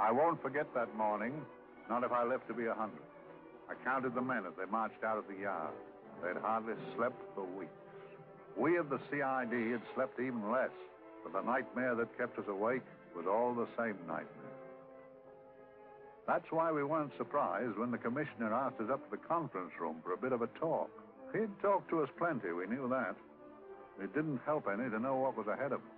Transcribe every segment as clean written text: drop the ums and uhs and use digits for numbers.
I won't forget that morning, not if I live to be 100. I counted the men as they marched out of the yard. They'd hardly slept for weeks. We of the CID had slept even less, but the nightmare that kept us awake was all the same nightmare. That's why we weren't surprised when the commissioner asked us up to the conference room for a bit of a talk. He'd talked to us plenty, we knew that. It didn't help any to know what was ahead of us.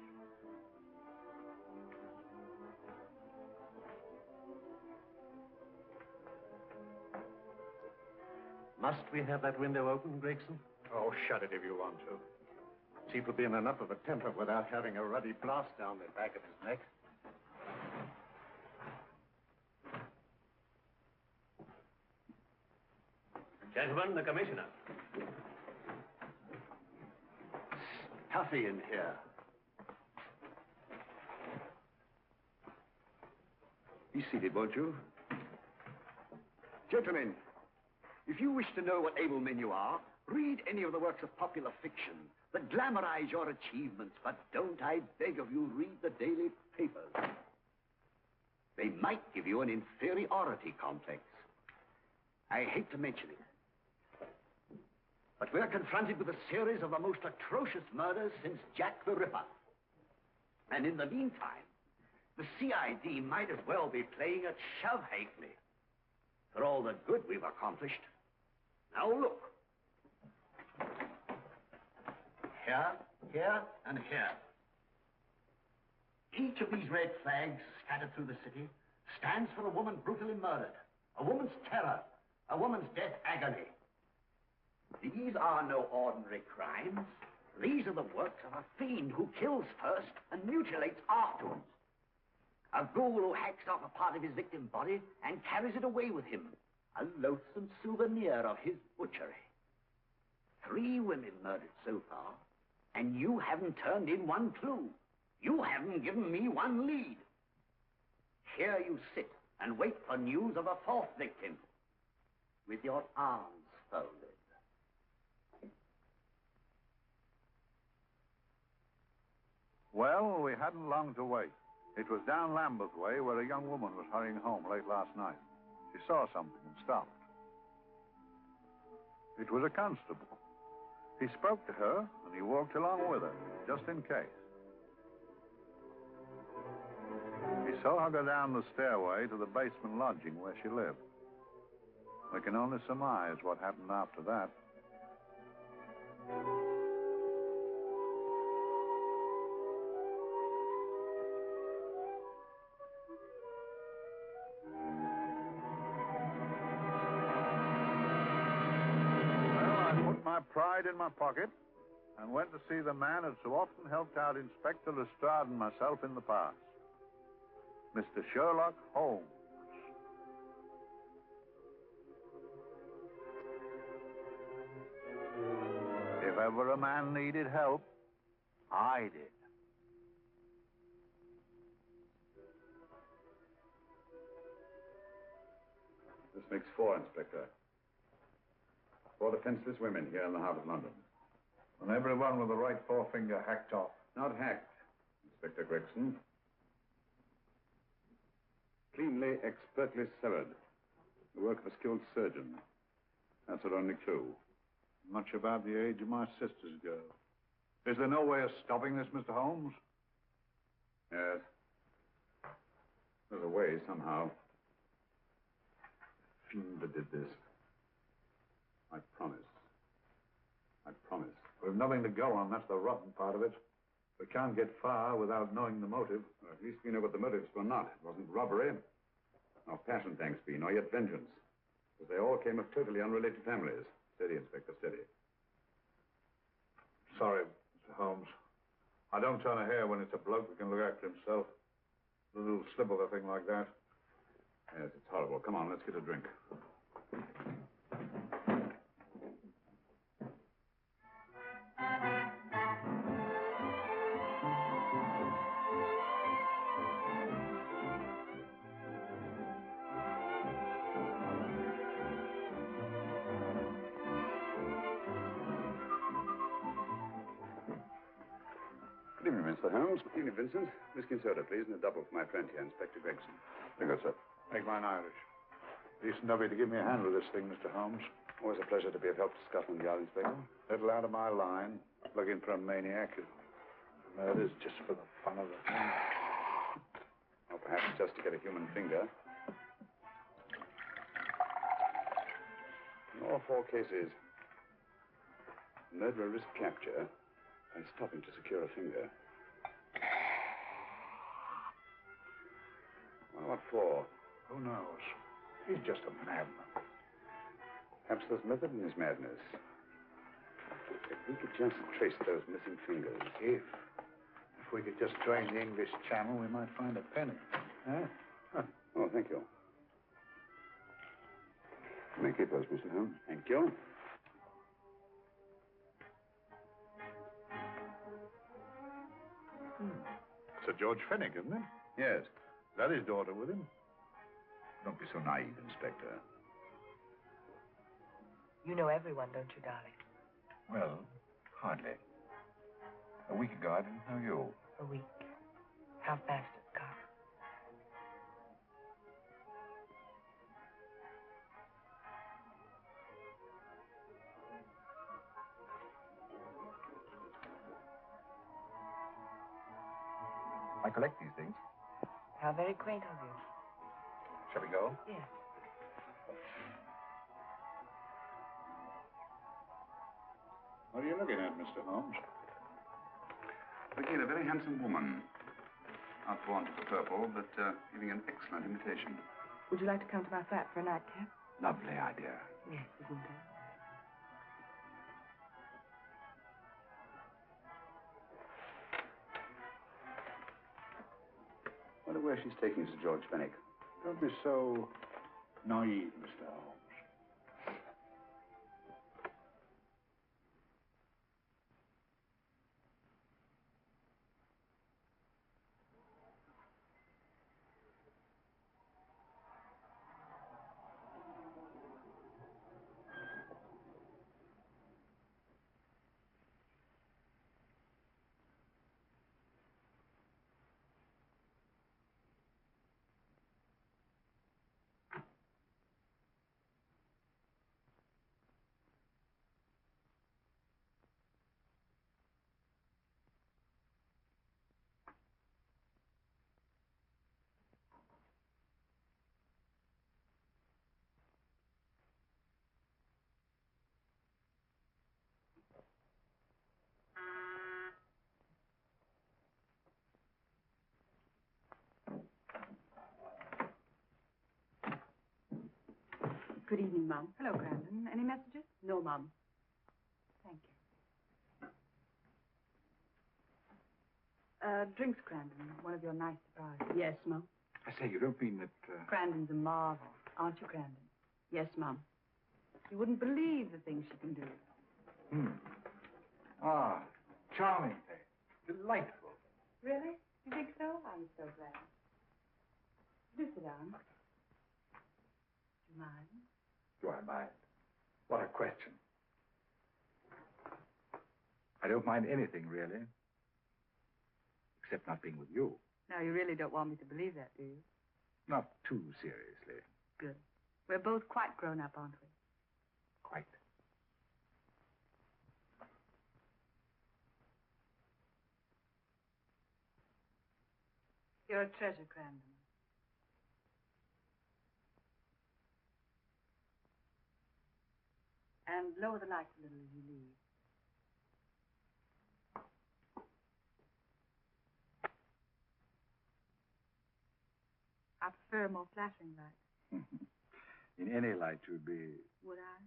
Must we have that window open, Gregson? Oh, shut it if you want to. Chief will be in enough of a temper without having a ruddy blast down the back of his neck. Gentlemen, the commissioner. Stuffy in here. Be seated, won't you? Gentlemen, if you wish to know what able men you are, read any of the works of popular fiction that glamorize your achievements, but don't, I beg of you, read the daily papers. They might give you an inferiority complex. I hate to mention it, but we're confronted with a series of the most atrocious murders since Jack the Ripper. And in the meantime, the CID might as well be playing at shove halfpenny for all the good we've accomplished. Now look. Here, here, and here. Each of these red flags scattered through the city stands for a woman brutally murdered, a woman's terror, a woman's death agony. These are no ordinary crimes. These are the works of a fiend who kills first and mutilates afterwards. A ghoul who hacks off a part of his victim's body and carries it away with him, a loathsome souvenir of his butchery. 3 women murdered so far, and you haven't turned in one clue. You haven't given me one lead. Here you sit and wait for news of a 4th victim, with your arms folded. Well, we hadn't long to wait. It was down Lambeth Way where a young woman was hurrying home late last night. She saw something and stopped. It was a constable. He spoke to her, and he walked along with her, just in case. He saw her go down the stairway to the basement lodging where she lived. We can only surmise what happened after that. Pride in my pocket and went to see the man who'd so often helped out Inspector Lestrade and myself in the past, Mr. Sherlock Holmes. If ever a man needed help, I did. This makes 4, Inspector. 4 defenseless women here in the heart of London. And everyone with the right forefinger hacked off. Not hacked, Inspector Gregson. Cleanly, expertly severed. The work of a skilled surgeon. That's our only clue. Much about the age of my sister's girl. Is there no way of stopping this, Mr. Holmes? Yes. There's a way, somehow. The fiend that did this. I promise. I promise. We've nothing to go on. That's the rotten part of it. We can't get far without knowing the motive. Well, at least we know what the motives were not. It wasn't robbery, nor passion, thanks be, nor yet vengeance. Because they all came of totally unrelated families. Steady, Inspector, steady. Sorry, Mr. Holmes. I don't turn a hair when it's a bloke who can look after himself. A little slip of a thing like that. Yes, it's horrible. Come on, let's get a drink. Good evening, Mr. Holmes. Good evening, Vincent. Whiskey and soda, please, and a double for my friend here, Inspector Gregson. Very good, sir. Make mine Irish. Decent of you to give me a hand with this thing, Mr. Holmes. Always a pleasure to be of help to Scotland Yard, Inspector. Little out of my line. Looking for a maniac who murders just for the fun of the thing. Or perhaps just to get a human finger. In all 4 cases, the murderer risked capture by stopping to secure a finger. Well, what for? Who knows? He's just a madman. Perhaps there's method in his madness. If we could just trace those missing fingers. If we could just drain the English Channel, we might find a penny. Huh? Oh, thank you. You may keep those, Mr. Holmes. Thank you. Sir George Fenwick, isn't it? Yes. Is that his daughter with him? Don't be so naive, Inspector. You know everyone, don't you, darling? Well, hardly. A week ago, I didn't know you. A week. How fast it's gone. I collect these things. How very quaint of you. Shall we go? Yes. What are you looking at, Mr. Holmes? Looking at a very handsome woman. Not born to the purple, but giving an excellent imitation. Would you like to come to my flat for a nightcap? Lovely idea. Yes, isn't it? Wonder where she's taking Sir George Fenwick. Don't be so naive, Mr. Holmes. Good evening, Mum. Hello, Brandon. Any messages? No, Mum. Thank you. Drinks, Crandon. One of your nice surprises. Yes, Mum. I say, you don't mean that... Crandon's a marvel, aren't you, Crandon? Yes, Mum. You wouldn't believe the things she can do. Ah, charming thing. Delightful. Really? You think so? I'm so glad. Do sit down. Do you mind? Do I mind? What a question. I don't mind anything, really. Except not being with you. Now, you really don't want me to believe that, do you? Not too seriously. Good. We're both quite grown up, aren't we? Quite. You're a treasure, Crandon. And lower the lights a little as you leave. I prefer a more flattering light. In any light, you'd be... Would I?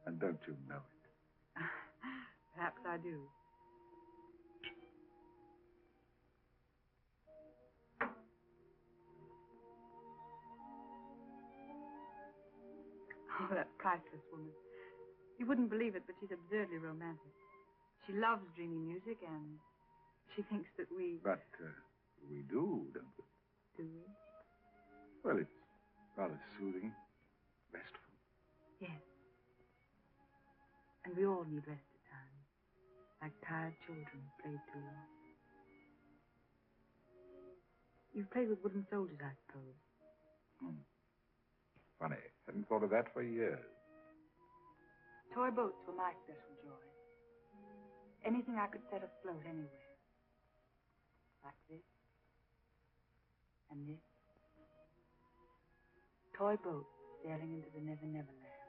And don't you know it? Perhaps I do. Oh, that priceless woman. You wouldn't believe it, but she's absurdly romantic. She loves dreamy music, and she thinks that we... But we do, don't we? Do we? Well, it's rather soothing, restful. Yes. And we all need rest at times, like tired children played too long. You've played with wooden soldiers, I suppose. Funny. Hadn't thought of that for years. Toy boats were my special joy. Anything I could set afloat anywhere. Like this. And this. Toy boats sailing into the Never Never Land.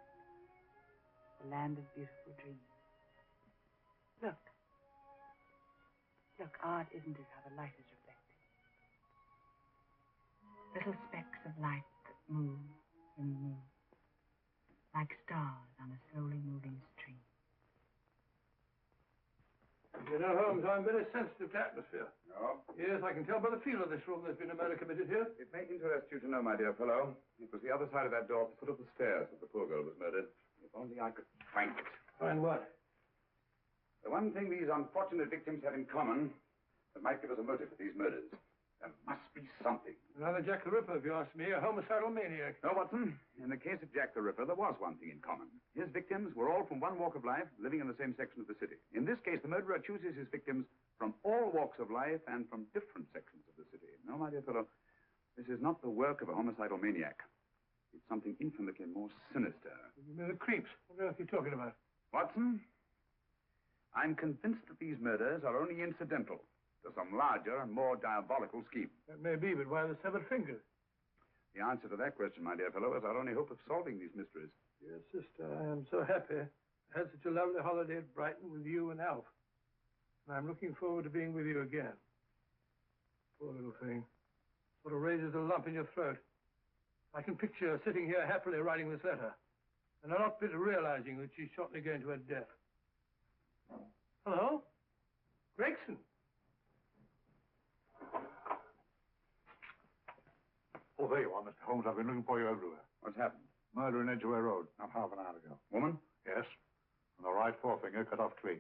The land of beautiful dreams. Look. Look, art isn't it how the light is reflected? Little specks of light that move and move. Like stars on a slowly moving stream. You know, Holmes, I'm very sensitive to atmosphere. No? Yes, I can tell by the feel of this room there's been a murder committed here. It may interest you to know, my dear fellow, it was the other side of that door at the foot of the stairs that the poor girl was murdered. If only I could find it. Find what? The one thing these unfortunate victims have in common that might give us a motive for these murders. There must be something. Another Jack the Ripper, if you ask me, a homicidal maniac. No, Watson. In the case of Jack the Ripper, there was one thing in common. His victims were all from one walk of life, living in the same section of the city. In this case, the murderer chooses his victims from all walks of life and from different sections of the city. No, my dear fellow, this is not the work of a homicidal maniac. It's something infinitely more sinister. You mean the creeps? What else are you talking about? Watson, I'm convinced that these murders are only incidental to some larger and more diabolical scheme. That may be, but why the severed fingers? The answer to that question, my dear fellow, is our only hope of solving these mysteries. Dear sister, I am so happy. I had such a lovely holiday at Brighton with you and Alf. And I'm looking forward to being with you again. Poor little thing. Sort of raises a lump in your throat. I can picture her sitting here happily writing this letter. And a lot bit realizing that she's shortly going to her death. Hello? Gregson? Oh, there you are, Mr. Holmes. I've been looking for you everywhere. What's happened? Murder in Edgware Road, not half an hour ago. Woman? Yes. And the right forefinger cut off clean.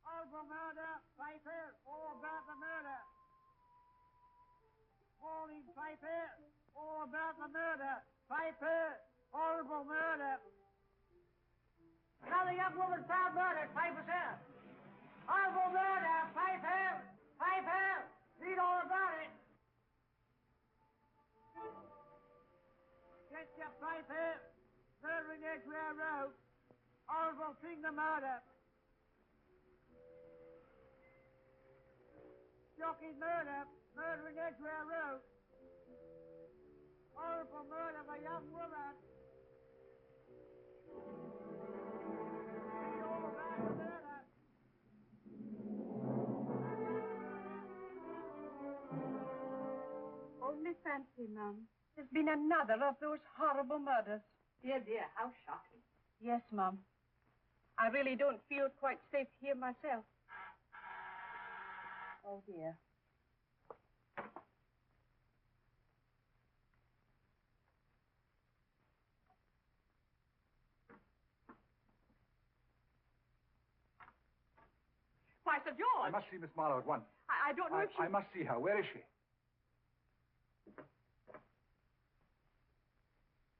Horrible murder, Piper, all about the murder. Morning, Piper, all about the murder. Piper, horrible murder. Another young woman found murdered, Piper, sir. Horrible murder, Piper, Piper, read all about it. Get your Piper, murder in Edgware Road. Horrible thing, the murder. Shocking murder, murder in Edgware Road. Horrible murder of a young woman. Read all about the murder. Only fancy, Mum. There's been another of those horrible murders. Dear, dear, how shocking. Yes, Mum. I really don't feel quite safe here myself. Oh, dear. Why, Sir George! I must see Miss Marlowe at once. I don't know if she... I must see her. Where is she?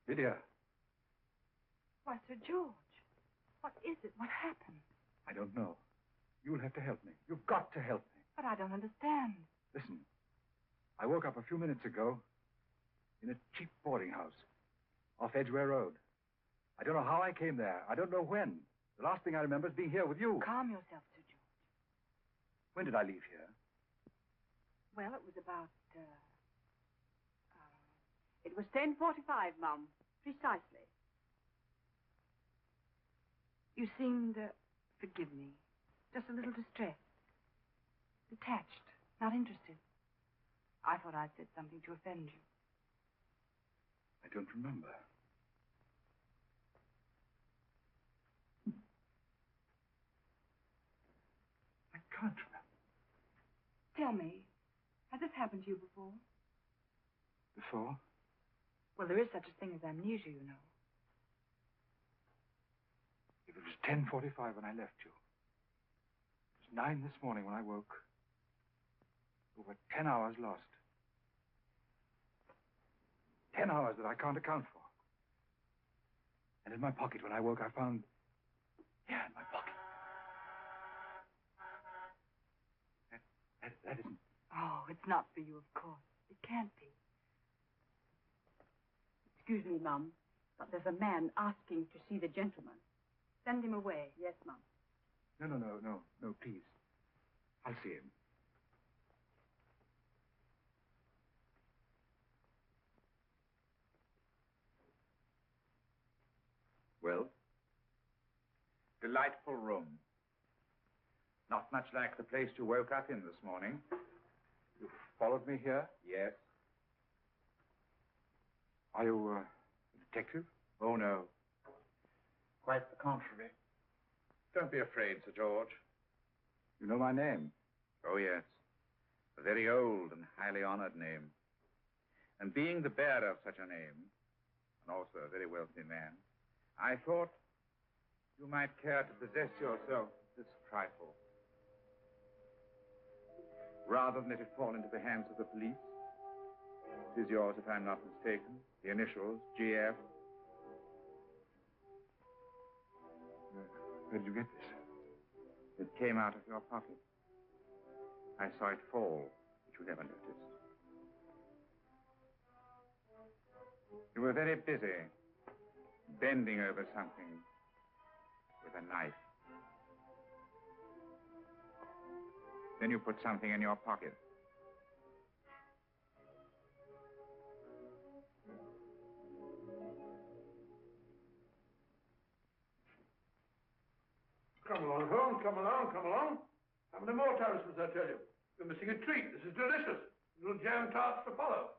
Lydia. Why, Sir George, what is it? What happened? I don't know. You'll have to help me. You've got to help me. But I don't understand. Listen. I woke up a few minutes ago in a cheap boarding house off Edgware Road. I don't know how I came there. I don't know when. The last thing I remember is being here with you. Calm yourself, Sir George. When did I leave here? Well, it was about, it was 10:45, Mum. Precisely. You seemed, forgive me, just a little distressed. Detached, not interested. I thought I'd said something to offend you. I don't remember. I can't remember. Tell me, has this happened to you before? Before? Well, there is such a thing as amnesia, you know. It was 10:45 when I left you. It was 9 this morning when I woke. Over 10 hours lost. 10 hours that I can't account for. And in my pocket when I woke, I found... Yeah, in my pocket. That isn't... Oh, it's not for you, of course. It can't be. Excuse me, Mum, but there's a man asking to see the gentleman. Send him away. Yes, Mum. No, please. I'll see him. Well? Delightful room. Not much like the place you woke up in this morning. You followed me here? Yes. Are you a detective? Oh, no. Quite the contrary. Don't be afraid, Sir George. You know my name? Oh, yes. A very old and highly honored name. And being the bearer of such a name, and also a very wealthy man, I thought you might care to possess yourself this trifle. Rather than let it fall into the hands of the police. It is yours, if I'm not mistaken. The initials, GF. Where did you get this? It came out of your pocket. I saw it fall, but you never noticed. You were very busy, bending over something with a knife. Then you put something in your pocket. Come along, Holmes. Come along. How many more times must I tell you? You're missing a treat. This is delicious. Little jam tarts to follow.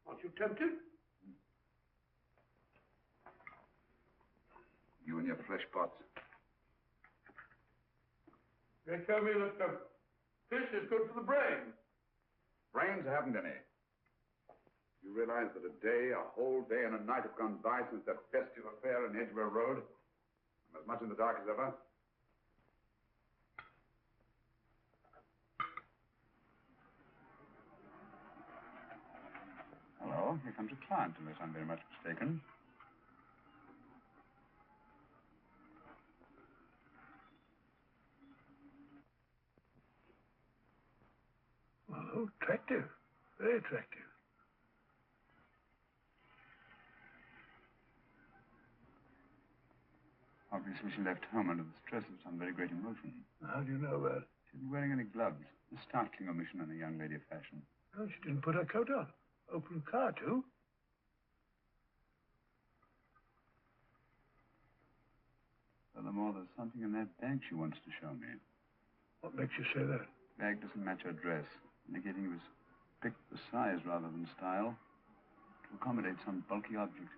Aren't you tempted? You and your fresh pots. They tell me that fish is good for the brain. Brains haven't any. You realize that a whole day and a night have gone by since that festive affair in Edgware Road? I'm as much in the dark as ever. Hello, here comes a client, unless I'm very much mistaken. Oh, attractive. Very attractive. Obviously, she left home under the stress of some very great emotion. How do you know that? She isn't wearing any gloves. A startling omission in a young lady of fashion. Oh, she didn't put her coat on. Open car, too. Furthermore, there's something in that bag she wants to show me. What makes you say that? The bag doesn't match her dress, indicating it was picked for size rather than style, to accommodate some bulky object.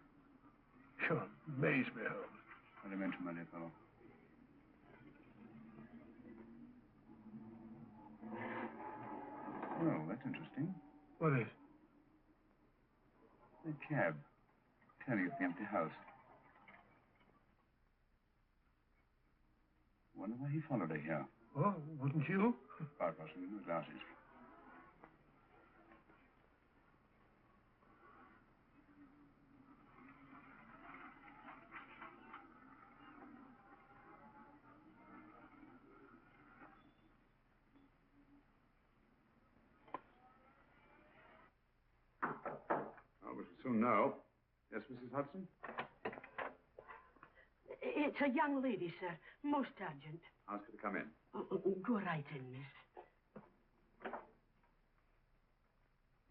You amaze me, Holmes. What I meant to, my dear fellow. Well, that's interesting. What is? The cab, turning at the empty house. Wonder why he followed her here. Oh, wouldn't you? Quite possibly, no glasses. Oh, we shall soon know. Yes, Mrs. Hudson? It's a young lady, sir. Most urgent. Ask her to come in. Go right in, miss.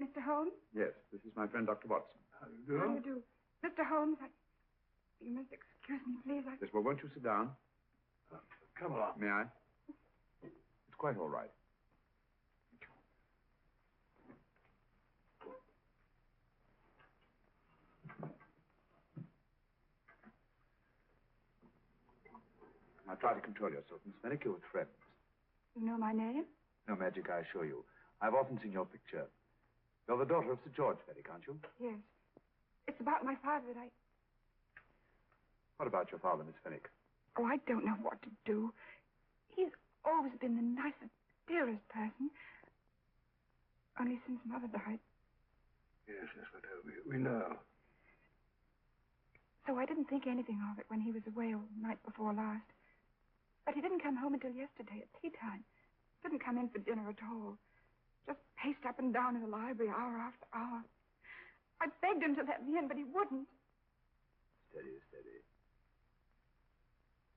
Mr. Holmes? Yes, this is my friend, Dr. Watson. How do you do? How do you do? Mr. Holmes, you must excuse me, please. Yes, well, won't you sit down? Come along. May I? It's quite all right. Now try to control yourself, Miss Fenwick. You're with friends. You know my name? No magic, I assure you. I've often seen your picture. You're the daughter of Sir George Fenwick, aren't you? Yes. It's about my father that I... What about your father, Miss Fenwick? Oh, I don't know what to do. He's always been the nicest, dearest person. Only since Mother died. Yes, we know. So I didn't think anything of it when he was away all night before last. But he didn't come home until yesterday at tea time. Didn't come in for dinner at all. Just paced up and down in the library hour after hour. I begged him to let me in, but he wouldn't. Steady, steady.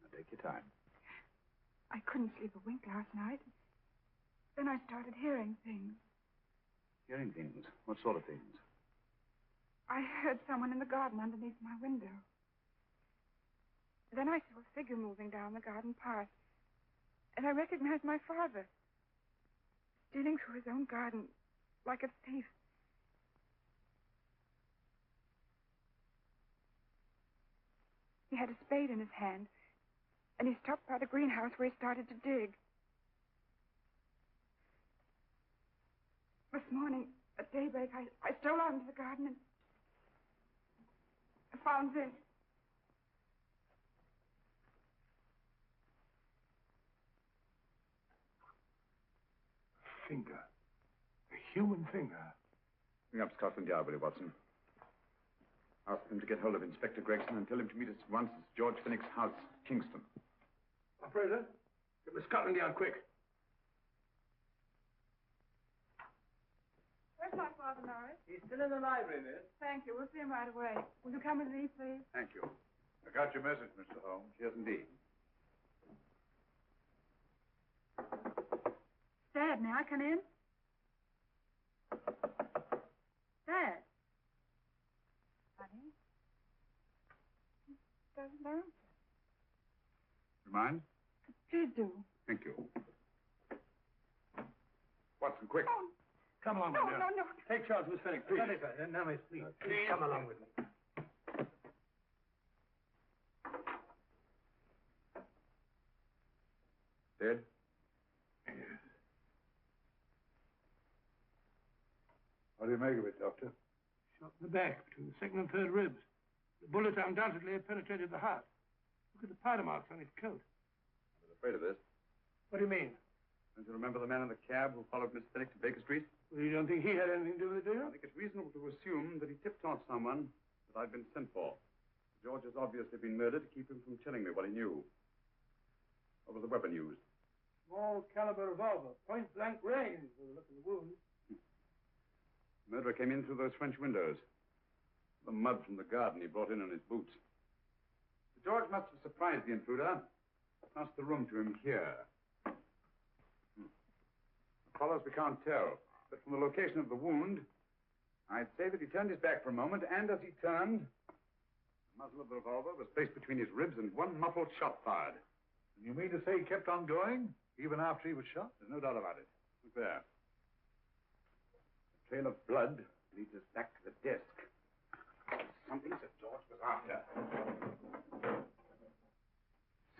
Now take your time. I couldn't sleep a wink last night. Then I started hearing things. Hearing things? What sort of things? I heard someone in the garden underneath my window. Then I saw a figure moving down the garden path. And I recognized my father. Stealing through his own garden like a thief. He had a spade in his hand. And he stopped by the greenhouse where he started to dig. This morning, at daybreak, I stole out into the garden and I found this. Finger. A human finger. Bring up Scotland Yard, will you, Watson? Ask them to get hold of Inspector Gregson and tell him to meet us at once at George Fenwick's house, Kingston. Operator, get me Scotland Yard quick. Where's my father, Norris? He's still in the library, miss. Thank you. We'll see him right away. Will you come with me, please? Thank you. I got your message, Mr. Holmes. Yes, indeed. Dad, may I come in? Dad. Honey? He doesn't answer. You mind? Please do. Thank you. Watson, quick. Oh, Come along, no, my dear. no. Take charge, Miss Fenwick, please. Now, miss, please. Please come along with me. Dead? Yes. What do you make of it, Doctor? Shot in the back, between the second and third ribs. The bullet undoubtedly had penetrated the heart. Look at the powder marks on his coat. I was afraid of this. What do you mean? Don't you remember the man in the cab who followed Miss Fenwick to Baker Street? Well, you don't think he had anything to do with it, do you? I think it's reasonable to assume that he tipped off someone that I'd been sent for. George has obviously been murdered to keep him from telling me what he knew. What was the weapon used? Small caliber revolver, point blank range, by the look of the wound. The murderer came in through those French windows. The mud from the garden he brought in on his boots. George must have surprised the intruder. Passed the room to him here. The follows we can't tell. But from the location of the wound, I'd say that he turned his back for a moment, and as he turned, the muzzle of the revolver was placed between his ribs and one muffled shot fired. You mean to say he kept on going, even after he was shot? There's no doubt about it. Look there. The trail of blood leads us back to the desk. Something Sir George was after.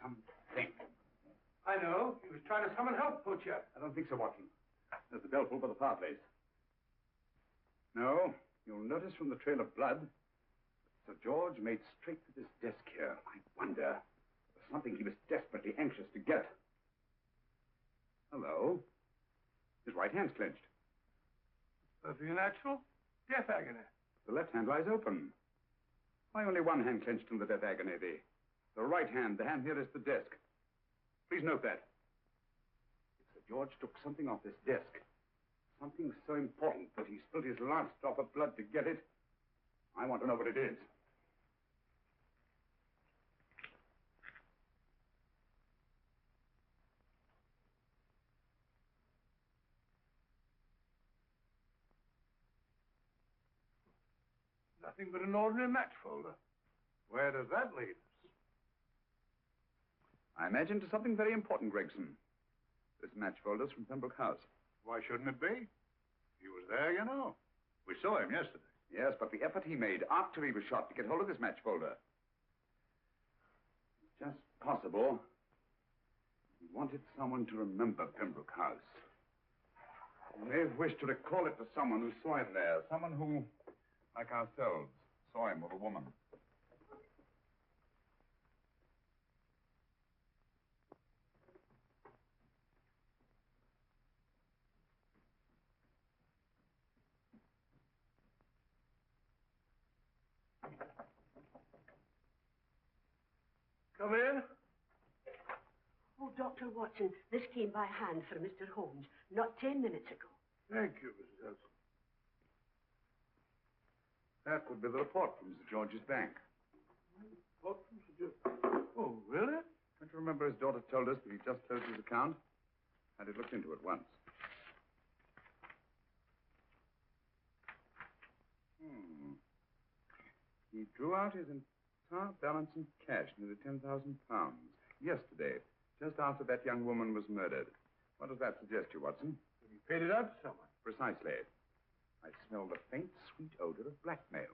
Something. I know. He was trying to summon help, Poacher. I don't think so, Watson. There's the bell pull by the fireplace. No, you'll notice from the trail of blood that Sir George made straight for this desk here. I wonder, there's something he was desperately anxious to get. Hello. His right hand's clenched. Perfectly natural. Death agony. The left hand lies open. Why only one hand clenched in the death agony? The right hand, the hand nearest the desk. Please note that. If Sir George took something off this desk, something so important that he spilled his last drop of blood to get it, I want to know what it is. Nothing but an ordinary match folder. Where does that lead us? I imagine to something very important, Gregson. This match folder's from Pembroke House. Why shouldn't it be? He was there, you know. We saw him yesterday. Yes, but the effort he made after he was shot to get hold of this match folder. It's just possible he wanted someone to remember Pembroke House. He may have wished to recall it to someone who saw him there. Someone who, like ourselves, saw him with a woman. Come in. Oh, Dr. Watson, this came by hand for Mr. Holmes not 10 minutes ago. Thank you, Mrs. Hudson. That would be the report from Mr. George's bank. What, Mr. George? Oh, really? Don't you remember his daughter told us that he just closed his account? Had it looked into at once. He drew out his entire balance in cash, nearly £10,000, yesterday, just after that young woman was murdered. What does that suggest you, Watson? He paid it out to someone. Precisely. I smell the faint, sweet odor of blackmail.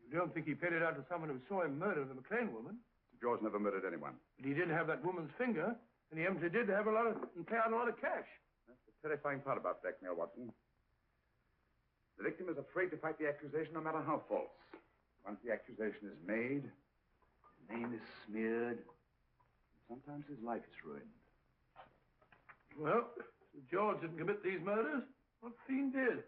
You don't think he paid it out to someone who saw him murder the McLean woman? George never murdered anyone. But he did have that woman's finger, and he empty did have and pay out a lot of cash. That's the terrifying part about blackmail, Watson. The victim is afraid to fight the accusation, no matter how false. Once the accusation is made, his name is smeared, and sometimes his life is ruined. Well, George didn't commit these murders. What fiend did?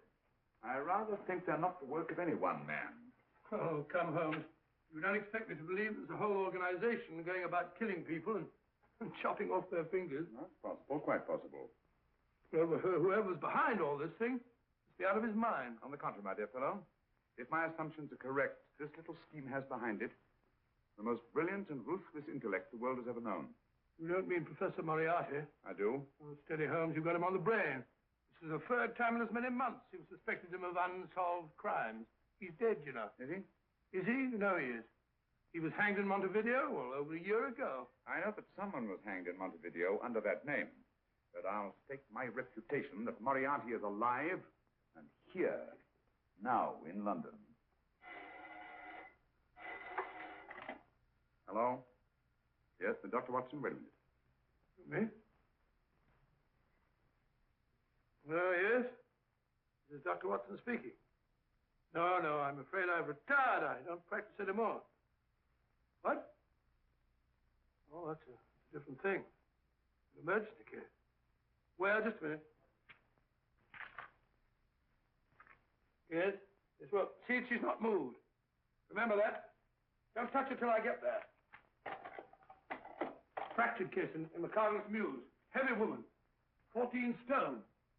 I rather think they're not the work of any one man. Oh, come, Holmes. You don't expect me to believe there's a whole organization going about killing people and chopping off their fingers? That's possible, quite possible. Well, whoever's behind all this thing must be out of his mind. On the contrary, my dear fellow, if my assumptions are correct, this little scheme has behind it the most brilliant and ruthless intellect the world has ever known. You don't mean Professor Moriarty? I do. Oh, steady, Holmes. You've got him on the brain. This is the third time in as many months you've suspected him of unsolved crimes. He's dead, you know. Is he? Is he? You know he is. He was hanged in Montevideo, well, over a year ago. I know that someone was hanged in Montevideo under that name. But I'll stake my reputation that Moriarty is alive and here, now, in London. Hello? Yes, Dr. Watson, wait a minute. Me? Yes? This is Dr. Watson speaking. No, I'm afraid I've retired. I don't practice anymore. What? Oh, that's a different thing. An emergency case. Well, just a minute. Yes? Yes, well, see, she's not moved. Remember that? Don't touch her till I get there. Fractured case in McCarthy's Mews. Heavy woman. 14 stone.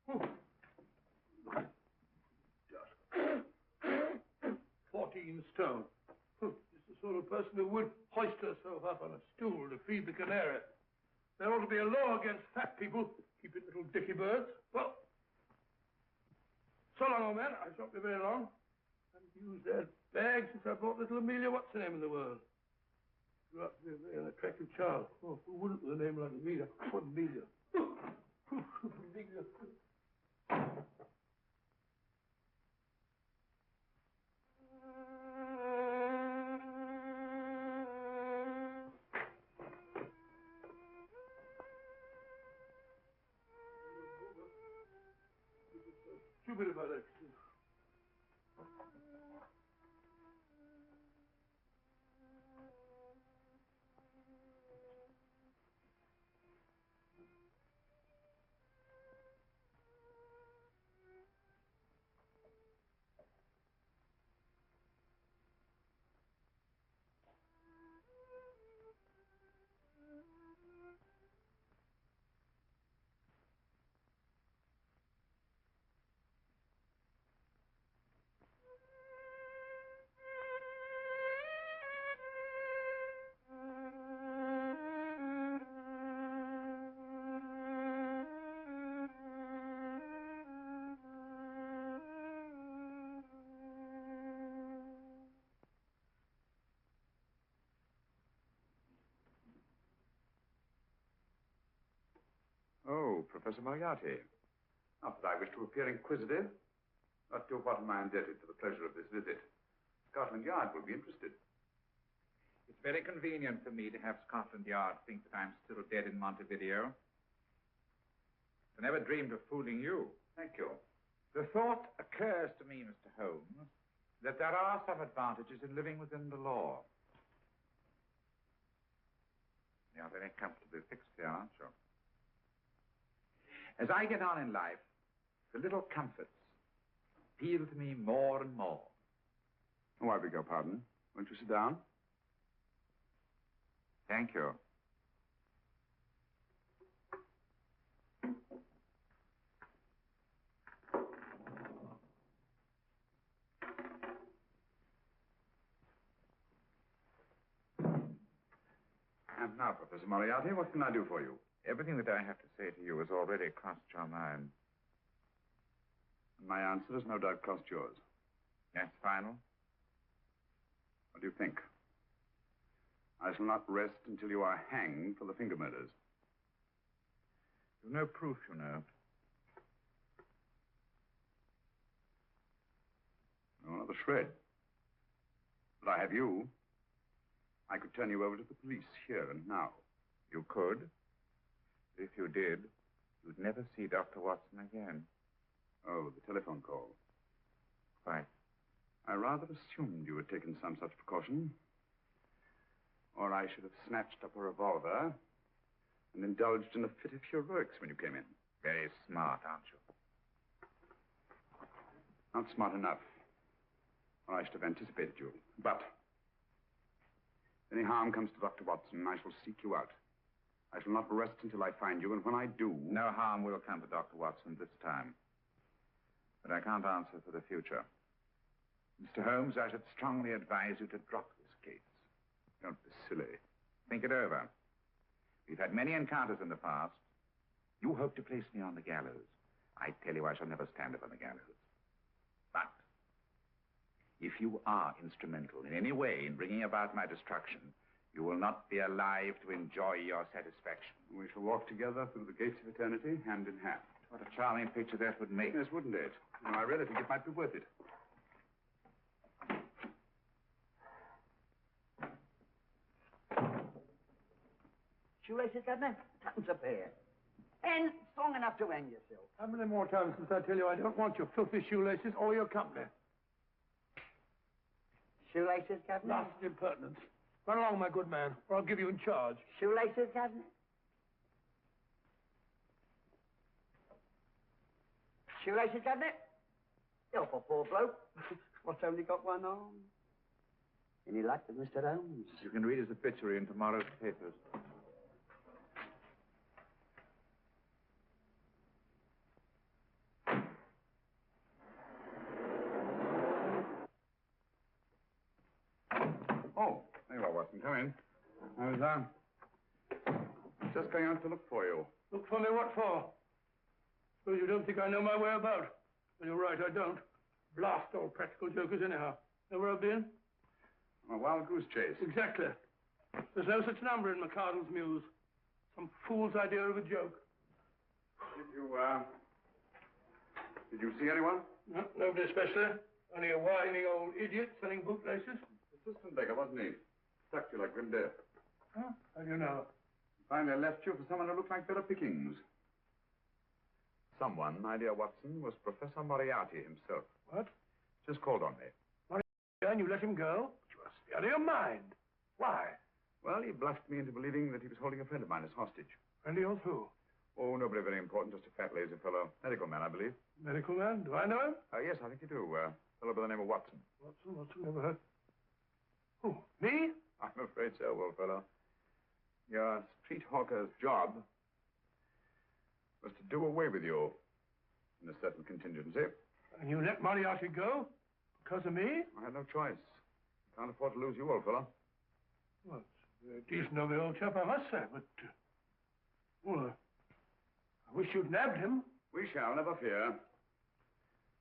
Oh. 14 stone. Just the sort of person who would hoist herself up on a stool to feed the canary. There ought to be a law against fat people keeping little dicky birds. Well, so long, old man. I shan't be very long. I haven't used that bag since I brought little Amelia. What's her name in the world? Grew up to be a very attractive child. Oh, who wouldn't with a name like Amelia? Oh, Amelia. Amelia. Stupid about that. you, Professor Moriarty. Not that I wish to appear inquisitive, but to what am I indebted for the pleasure of this visit? Scotland Yard will be interested. It's very convenient for me to have Scotland Yard think that I'm still dead in Montevideo. I never dreamed of fooling you. Thank you. The thought occurs to me, Mr. Holmes, that there are some advantages in living within the law. You're very comfortably fixed here, aren't you? As I get on in life, the little comforts appeal to me more and more. Oh, I beg your pardon. Won't you sit down? Thank you. And now, Professor Moriarty, what can I do for you? Everything that I have to say to you has already crossed your mind. And my answer has no doubt crossed yours. That's final? What do you think? I shall not rest until you are hanged for the finger murders. You've no proof, you know. No, not a shred. But I have you. I could turn you over to the police here and now. You could. If you did, you'd never see Dr. Watson again. Oh, the telephone call. Quite. I rather assumed you had taken some such precaution. Or I should have snatched up a revolver and indulged in a fit of heroics when you came in. Very smart, aren't you? Not smart enough. Or I should have anticipated you. But if any harm comes to Dr. Watson, I shall seek you out. I shall not rest until I find you, and when I do... No harm will come to Dr. Watson this time. But I can't answer for the future. Mr. Holmes, I should strongly advise you to drop this case. Don't be silly. Think it over. We've had many encounters in the past. You hope to place me on the gallows. I tell you, I shall never stand upon the gallows. But if you are instrumental in any way in bringing about my destruction, you will not be alive to enjoy your satisfaction. We shall walk together through the gates of eternity, hand in hand. What a charming picture that would make. Yes, wouldn't it? You know, I really think it might be worth it. Shoelaces, Governor? Tuppence a pair. And strong enough to hang yourself. How many more times must I tell you I don't want your filthy shoelaces or your company? Shoelaces, Governor? Last impertinence. Run along, my good man, or I'll give you in charge. Shoelaces, Governor? Shoelaces, Governor? Help a poor bloke. What's only got one arm? Any luck with Mr. Holmes? You can read his obituary in tomorrow's papers. Oh, there you are, Watson. Come in. I was, just going out to look for you. Look for me what for? Suppose you don't think I know my way about. Well, you're right, I don't. Blast all practical jokers anyhow. Know where I've been? On a wild goose chase. Exactly. There's no such number in McCardle's Muse. Some fool's idea of a joke. Did you see anyone? No, nobody especially. Only a whining old idiot selling bootlaces. Assistant beggar, wasn't he? Stuck you like grim death. Huh? How do you know? Finally left you for someone who looked like better pickings. Someone, my dear Watson, was Professor Moriarty himself. What? Just called on me. Moriarty, and you let him go? But you are out of your mind. Why? Well, he bluffed me into believing that he was holding a friend of mine as hostage. Friend of yours who? Oh, nobody very important, just a fat, lazy fellow. Medical man, I believe. Medical man? Do I know him? Yes, I think you do. A fellow by the name of Watson. Watson, never heard. Who, me? I'm afraid so, old fellow. Your street hawker's job was to do away with you in a certain contingency. And you let Moriarty go? Because of me? I had no choice. Can't afford to lose you, old fellow. Well, it's a decent of the old chap, I must say, but... well, I wish you'd nabbed him. We shall, never fear.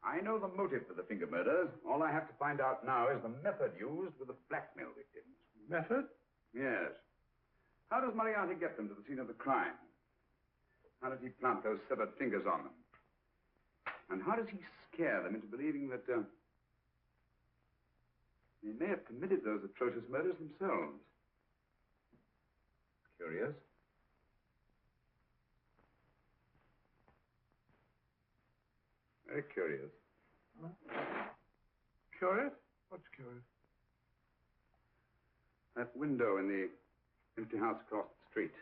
I know the motive for the finger murders. All I have to find out now is the method used with the blackmail victims. Method? Yes. How does Moriarty get them to the scene of the crime? How does he plant those severed fingers on them? And how does he scare them into believing that they may have committed those atrocious murders themselves? Curious. Very curious. Huh? Curious? What's curious? That window in the empty house across the street.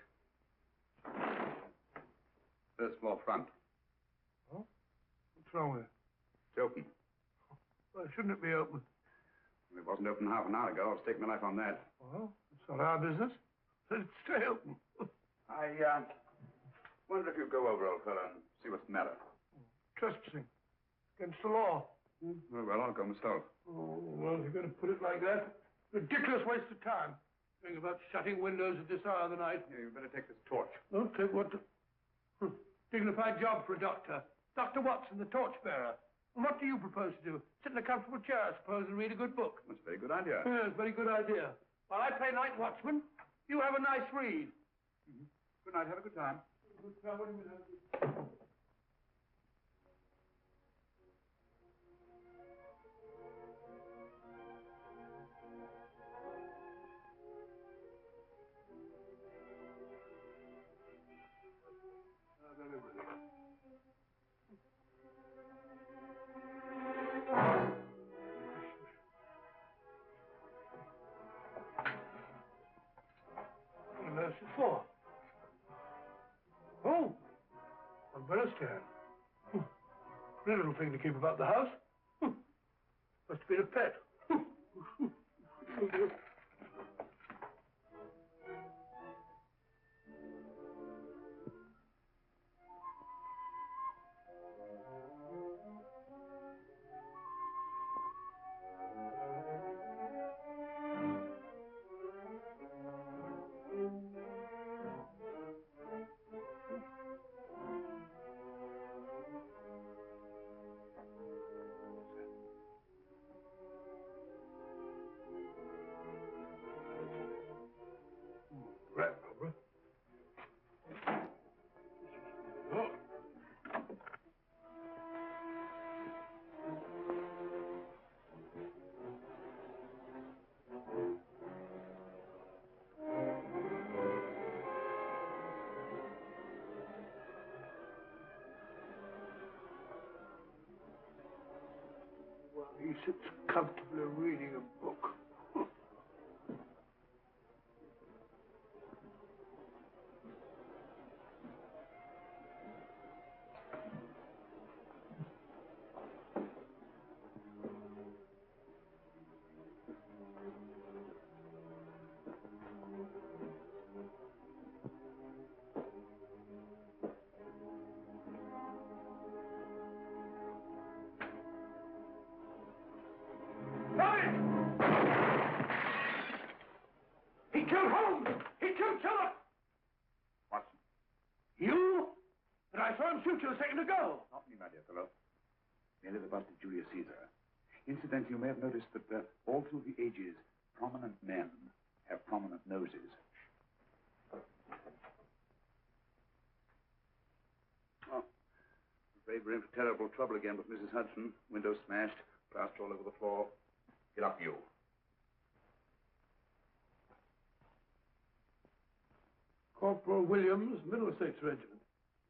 First floor front. Oh? What's wrong with it? It's open. Well, shouldn't it be open? It wasn't open half an hour ago. I'll stake my life on that. Well, it's not our business. Let it stay open. I wonder if you'd go over, old fellow, and see what's the matter. Trespassing. Against the law. Very well, I'll go myself. Oh, well, if you're going to put it like that, ridiculous waste of time. Think about shutting windows at this hour of the night. Yeah, you better take this torch. Don't take what? Dignified job for a doctor. Dr. Watson, the torchbearer. And what do you propose to do? Sit in a comfortable chair, I suppose, and read a good book. That's a very good idea. Yes, very good idea. While I play night watchman, you have a nice read. Mm-hmm. Good night. Have a good time. Good time. What do you mean, have a good time? What on earth's it for? Oh, umbrella stand. Pretty little thing to keep about the house. Must have been a pet. Rat rubber. Oh. Well, he sits comfortably reading a book. He killed Holmes! He killed Philip! Watson. You? But I saw him shoot you a second ago. Not me, my dear fellow. Merely the bust of Julius Caesar. Incidentally, you may have noticed that all through the ages, prominent men have prominent noses. Oh, afraid we're in for terrible trouble again with Mrs. Hudson. Windows smashed, plaster all over the floor. Get up, you. Corporal Williams, Middlesex Regiment.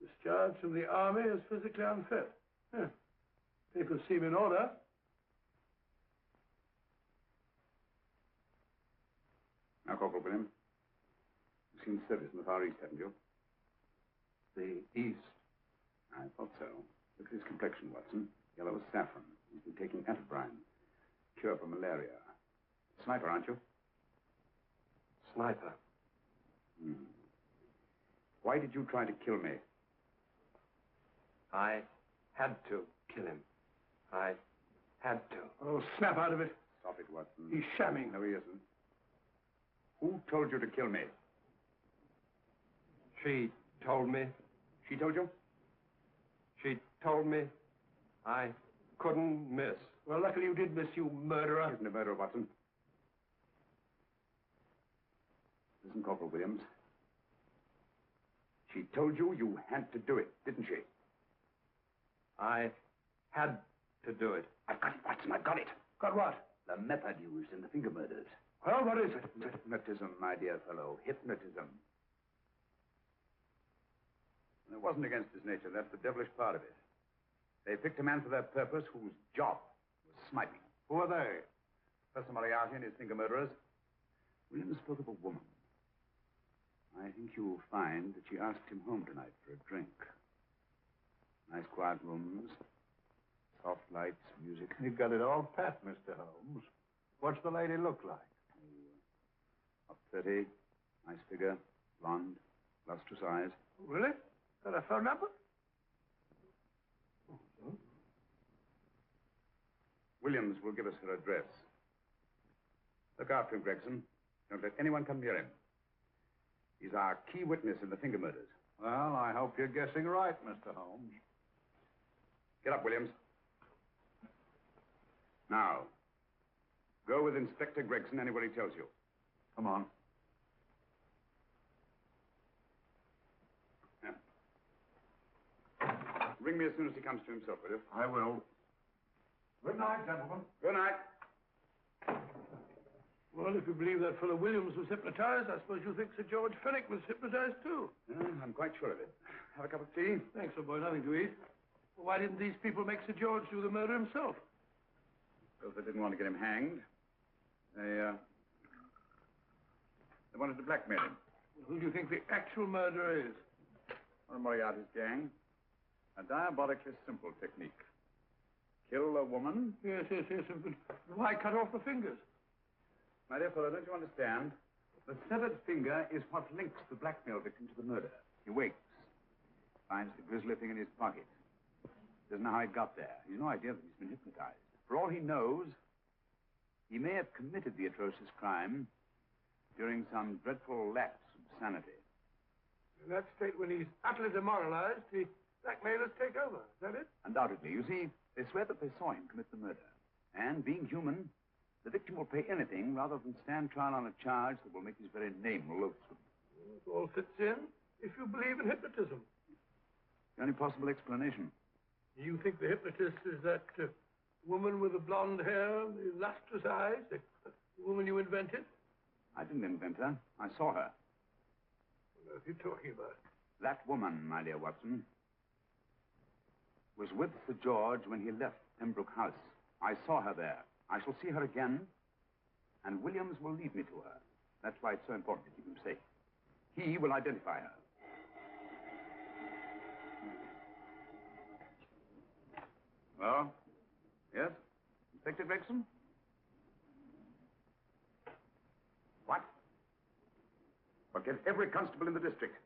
Discharged from the army as physically unfit. Yeah. Papers seem in order. Now, Corporal Williams, you've seen service in the Far East, haven't you? The East. I thought so. Look at his complexion, Watson. Yellow as saffron. He's been taking Atabrine. Cure for malaria. Sniper, aren't you? Sniper. Why did you try to kill me? I had to kill him. I had to. Oh, snap out of it. Stop it, Watson. He's shamming. No, he isn't. Who told you to kill me? She told me. She told you? She told me I couldn't miss. Well, luckily you did miss, you murderer. Isn't a murderer, Watson. Listen, Corporal Williams. She told you you had to do it, didn't she? I had to do it. I've got it, Watson. I've got it. Got what? The method used in the finger murders. Well, what is it? Hypnotism, my dear fellow. Hypnotism. It wasn't against his nature. That's the devilish part of it. They picked a man for their purpose whose job was sniping. Who are they? Professor Moriarty and his finger murderers. Williams spoke of a woman. I think you'll find that she asked him home tonight for a drink. Nice quiet rooms, soft lights, music. You got it all pat, Mr. Holmes. What's the lady look like? Up 30, nice figure, blonde, lustrous eyes. Really? Got a phone number? Williams will give us her address. Look after him, Gregson. Don't let anyone come near him. He's our key witness in the finger murders. Well, I hope you're guessing right, Mr. Holmes. Get up, Williams. Now, go with Inspector Gregson anywhere he tells you. Come on. Yeah. Ring me as soon as he comes to himself, will you? I will. Good night, gentlemen. Good night. Well, if you believe that fellow Williams was hypnotized, I suppose you think Sir George Fenwick was hypnotized, too. I'm quite sure of it. Have a cup of tea? Thanks, old boy. Nothing to eat. Well, why didn't these people make Sir George do the murder himself? Because they didn't want to get him hanged. They wanted to blackmail him. Well, who do you think the actual murderer is? One of Moriarty's gang. A diabolically simple technique. Kill a woman. Yes. But why cut off the fingers? My dear fellow, don't you understand? The severed finger is what links the blackmail victim to the murder. He wakes, finds the grisly thing in his pocket. Doesn't know how it got there. He's no idea that he's been hypnotized. For all he knows, he may have committed the atrocious crime during some dreadful lapse of sanity. In that state, when he's utterly demoralized, the blackmailers take over. Is that it? Undoubtedly. You see, they swear that they saw him commit the murder. And being human, the victim will pay anything rather than stand trial on a charge that will make his very name loathsome. It all fits in if you believe in hypnotism. The only possible explanation. You think the hypnotist is that woman with the blonde hair, the lustrous eyes, the woman you invented? I didn't invent her. I saw her. What are you talking about? That woman, my dear Watson, was with Sir George when he left Pembroke House. I saw her there. I shall see her again, and Williams will lead me to her. That's why it's so important to keep him safe. He will identify her. Well, yes? Inspector Gregson? What? Well, get every constable in the district.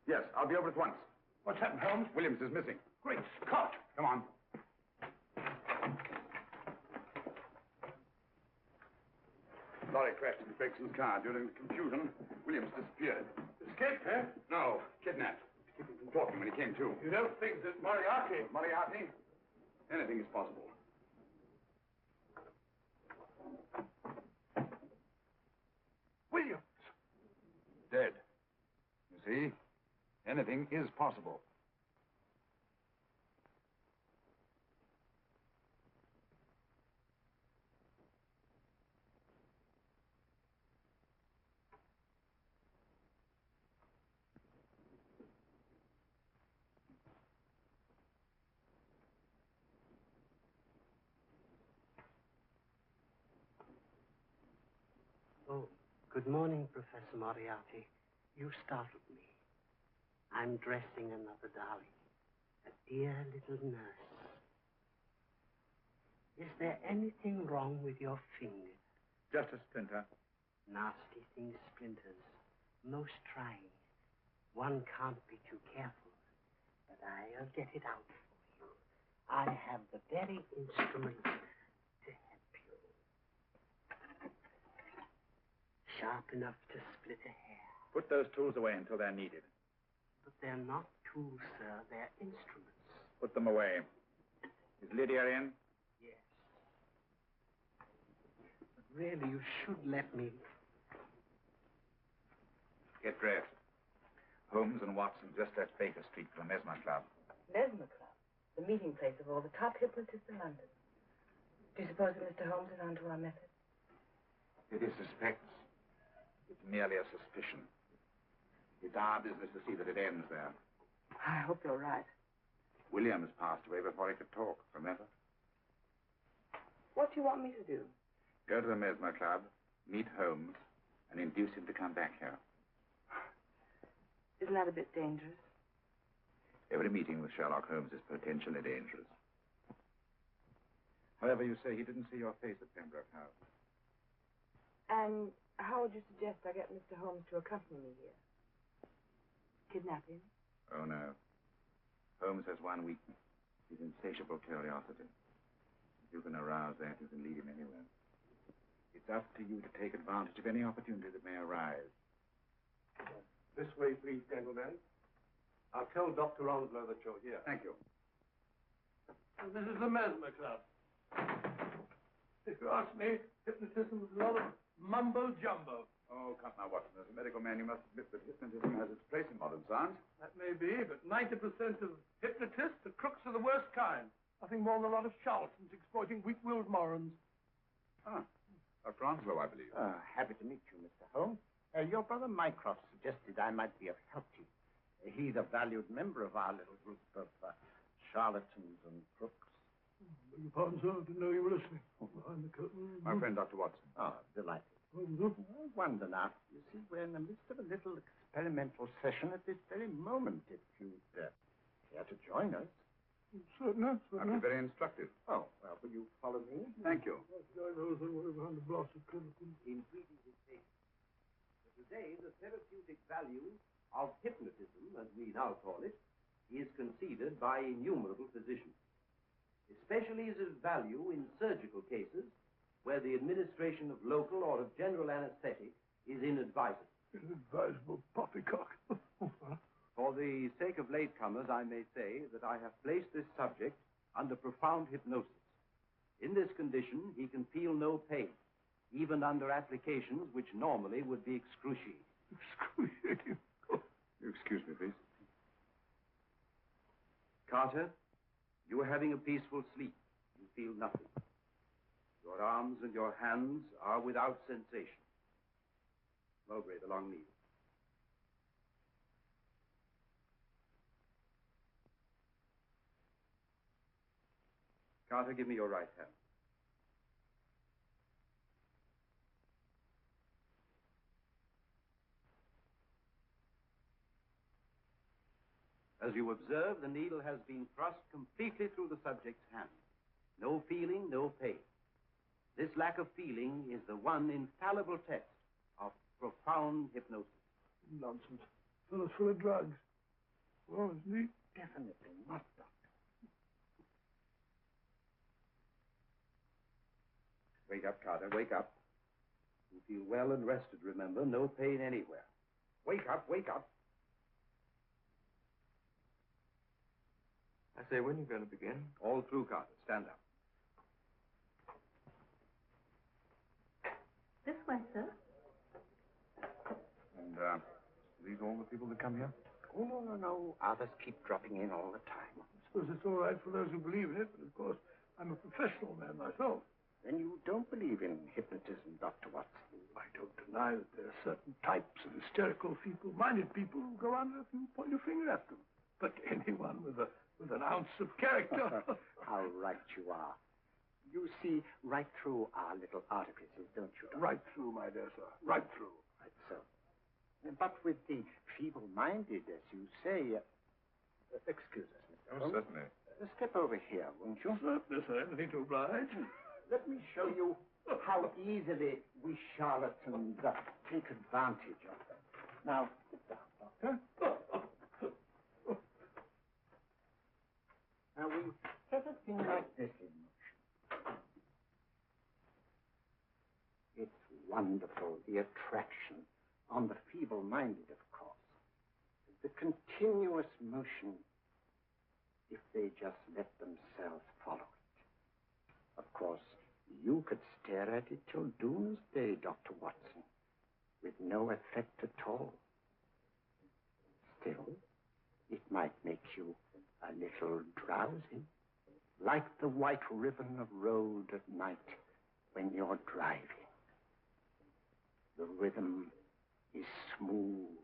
Yes, I'll be over at once. What's happened, Holmes? Williams is missing. Great Scott! Come on. Lorry crashed into Gregson's car. During the confusion, Williams disappeared. Escaped, eh? No, kidnapped. To keep him from talking when he came to. You don't think that Moriarty... Moriarty? Anything is possible. Williams! Dead. You see? Anything is possible. Oh, good morning, Professor Moriarty. You startled me. I'm dressing another darling, a dear little nurse. Is there anything wrong with your finger? Just a splinter. Nasty thing, splinters. Most trying. One can't be too careful, but I'll get it out for you. I have the very instrument to help you. Sharp enough to split a hair. Put those tools away until they're needed. But they're not tools, sir. They're instruments. Put them away. Is Lydia in? Yes. But really, you should let me. Get dressed. Holmes and Watson just left Baker Street for the Mesmer Club. Mesmer Club? The meeting place of all the top hypnotists in London. Do you suppose that Mr. Holmes is onto our method? If he suspects, it's merely a suspicion. It's our business to see that it ends there. I hope you're right. Williams passed away before he could talk, remember? What do you want me to do? Go to the Mesmer Club, meet Holmes, and induce him to come back here. Isn't that a bit dangerous? Every meeting with Sherlock Holmes is potentially dangerous. However, you say he didn't see your face at Pembroke House. And how would you suggest I get Mr. Holmes to accompany me here? Kidnap him? Oh, no. Holmes has one weakness. His insatiable curiosity. If you can arouse that, you can lead him anywhere. It's up to you to take advantage of any opportunity that may arise. This way, please, gentlemen. I'll tell Dr. Onslow that you're here. Thank you. And this is the Mesmer Club. If you ask me, hypnotism is a lot of mumbo-jumbo. Oh, come now, Watson. As a medical man, you must admit that hypnotism has its place in modern science. That may be, but 90% of hypnotists are crooks of the worst kind. Nothing more than a lot of charlatans exploiting weak-willed morons. Ah, Dr. Onslow, I believe. Happy to meet you, Mr. Holmes. Your brother Mycroft suggested I might be of help to you. He's a valued member of our little group of charlatans and crooks. Beg your pardon, sir. I didn't know you were listening. Behind the curtain. My friend, Dr. Watson. Oh, delighted. I wonder now. You see, we're in the midst of a little experimental session at this very moment. If you'd care to join us. Certainly. That'd be very instructive. Oh, well, will you follow me? Thank you. Behind the blotch of curtain. In treating his case. Today, the therapeutic value of hypnotism, as we now call it, is conceded by innumerable physicians. Especially is of value in surgical cases where the administration of local or of general anesthetic is inadvisable. Inadvisable poppycock. For the sake of latecomers, I may say that I have placed this subject under profound hypnosis. In this condition, he can feel no pain, even under applications which normally would be excruciating. Excruciating? You excuse me, please. Carter, you are having a peaceful sleep. You feel nothing. Your arms and your hands are without sensation. Mowbray, the long needle. Carter, give me your right hand. As you observe, the needle has been thrust completely through the subject's hand. No feeling, no pain. This lack of feeling is the one infallible test of profound hypnosis. Nonsense. Fellow's full of drugs. Well, isn't he? Definitely not, Doctor. Wake up, Carter, wake up. You feel well and rested, remember. No pain anywhere. Wake up, wake up. I say, when are you going to begin? All through, Carter. Stand up. This way, sir. And, these all the people that come here? Oh, no. Others keep dropping in all the time. I suppose it's all right for those who believe in it, but of course, I'm a professional man myself. Then you don't believe in hypnotism, Dr. Watson? I don't deny that there are certain types of hysterical, feeble-minded people who go under if you point your finger at them. But anyone with an ounce of character... How right you are. You see right through our little artifices, don't you, Doctor? Right through, my dear sir. Right through. Right so. But with the feeble-minded, as you say... excuse us, Mr. Holmes. Certainly. Step over here, won't you? Certainly, sir. Anything to oblige. Let me show you how easily we charlatans take advantage of them. Now, sit down, Doctor. Now, we set a thing like this in motion. It's wonderful, the attraction on the feeble-minded, of course. The continuous motion, if they just let themselves follow it. Of course, you could stare at it till doomsday, Dr. Watson, with no effect at all. still. It might make you a little drowsy, like the white ribbon of road at night when you're driving. The rhythm is smooth,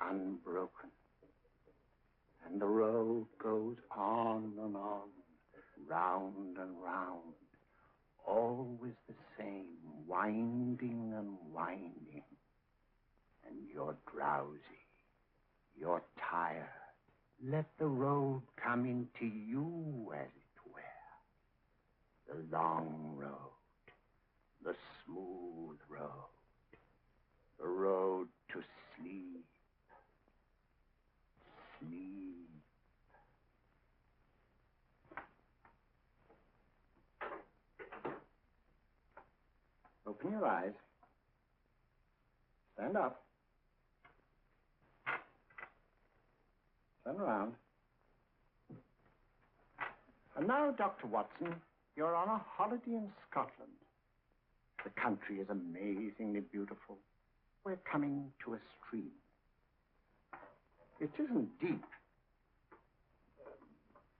unbroken, and the road goes on and on, round and round, always the same, winding and winding. And you're drowsy, you're tired. Let the road come into you, as it were. The long road, the smooth road, the road to sleep. Sleep. Open your eyes. Stand up. Turn around. And now, Dr. Watson, you're on a holiday in Scotland. The country is amazingly beautiful. We're coming to a stream. It isn't deep.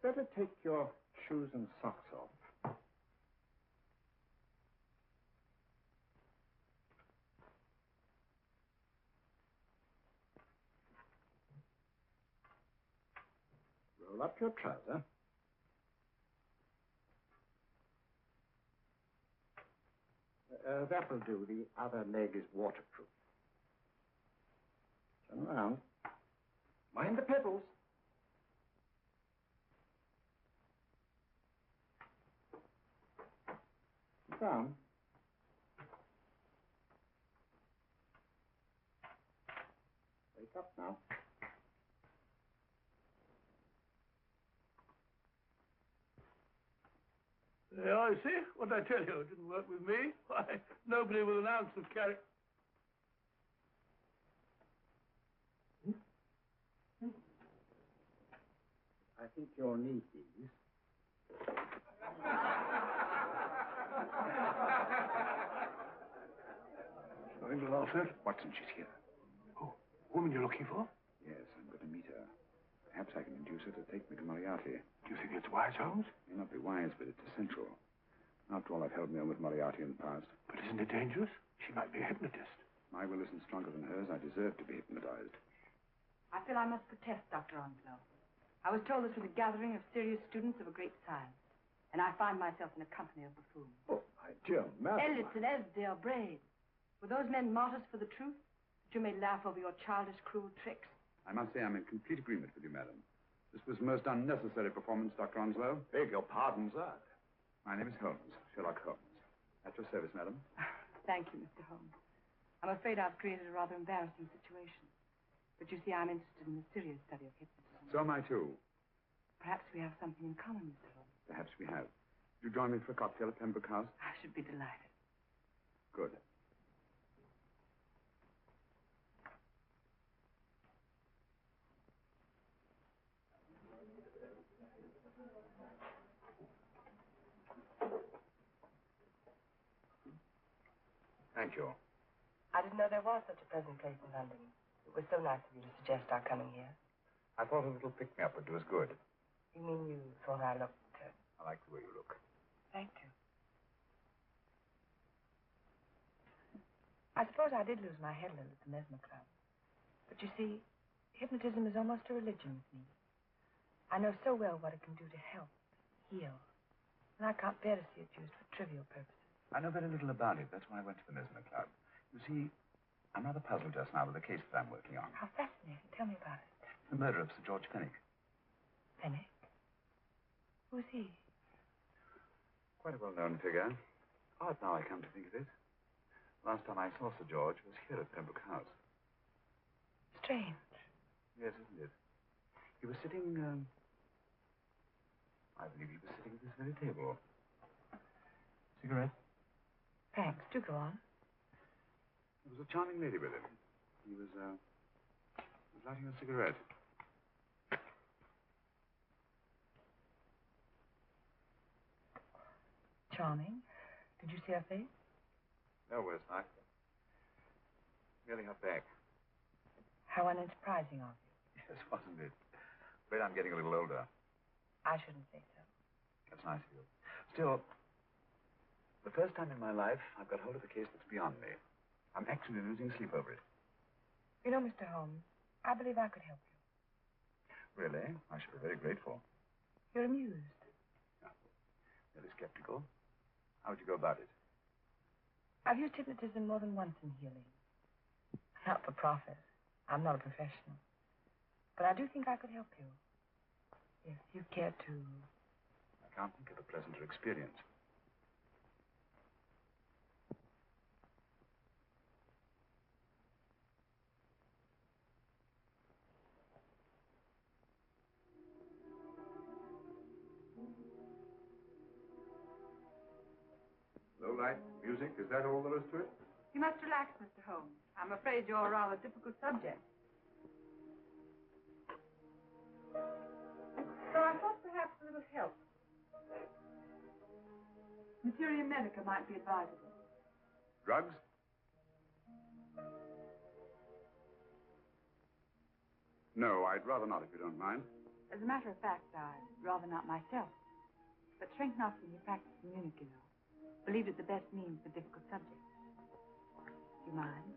Better take your shoes and socks off. Roll up your trouser. That'll do. The other leg is waterproof. Turn around. Mind the pedals. Sit down. Wake up now. Yeah, you see? What did I tell you? It didn't work with me. Why, nobody with an ounce of character. I think you'll need these. Nothing to laugh at. Watson, she's here. Oh, woman you're looking for? Yes, I'm going to meet her. Perhaps I can induce her to take me to Moriarty. Do you think it's wise, Holmes? It may not be wise, but it's essential. After all, I've held my own with Moriarty in the past. But isn't it dangerous? She might be a hypnotist. My will isn't stronger than hers. I deserve to be hypnotized. I feel I must protest, Dr. Onslow. I was told this was a gathering of serious students of a great science, and I find myself in the company of buffoons. Oh, my dear madam. Elliot and Esdale Braid. Were those men martyrs for the truth? That you may laugh over your childish, cruel tricks? I must say I'm in complete agreement with you, madam. This was a most unnecessary performance, Dr. Onslow. Beg your pardon, sir. My name is Holmes, Sherlock Holmes. At your service, madam. Thank you, Mr. Holmes. I'm afraid I've created a rather embarrassing situation. But you see, I'm interested in the serious study of hypnotism. So am I, too. Perhaps we have something in common, Mr. Holmes. Perhaps we have. Would you join me for a cocktail at Pembroke House? I should be delighted. Good. Thank you. I didn't know there was such a pleasant place in London. It was so nice of you to suggest our coming here. I thought a little pick-me-up would do us good. You mean you thought I looked... I like the way you look. Thank you. I suppose I did lose my head a little at the Mesmer Club. But you see, hypnotism is almost a religion with me. I know so well what it can do to help, heal. And I can't bear to see it used for trivial purposes. I know very little about it. That's why I went to the Mesmer Club. You see, I'm rather puzzled just now with the case that I'm working on. How fascinating. Tell me about it. The murder of Sir George Fenwick. Fenwick? Who's he? Quite a well-known figure. Odd now I come to think of it. Last time I saw Sir George was here at Pembroke House. Strange. Yes, isn't it? He was sitting, I believe he was sitting at this very table. Cigarette? Thanks. Do go on. There was a charming lady with him. He was lighting a cigarette. Charming. Did you see her face? No, Westlife. Merely her back. How unsurprising of you. Yes, wasn't it? Afraid I'm getting a little older. I shouldn't say so. That's nice of you. Still, the first time in my life, I've got hold of a case that's beyond me. I'm actually losing sleep over it. You know, Mr. Holmes, I believe I could help you. Really? I should be very grateful. You're amused. Yeah. Really skeptical? How would you go about it? I've used hypnotism more than once in healing. Not for profit. I'm not a professional. But I do think I could help you. If you care to. I can't think of a pleasanter experience. Low light, music, is that all there is to it? You must relax, Mr. Holmes. I'm afraid you're a rather difficult subject. So I thought perhaps a little help. Materia medica might be advisable. Drugs? No, I'd rather not, if you don't mind. As a matter of fact, I'd rather not myself. But shrink not from your practice in Munich, you know. Believed it the best means for difficult subjects. Do you mind?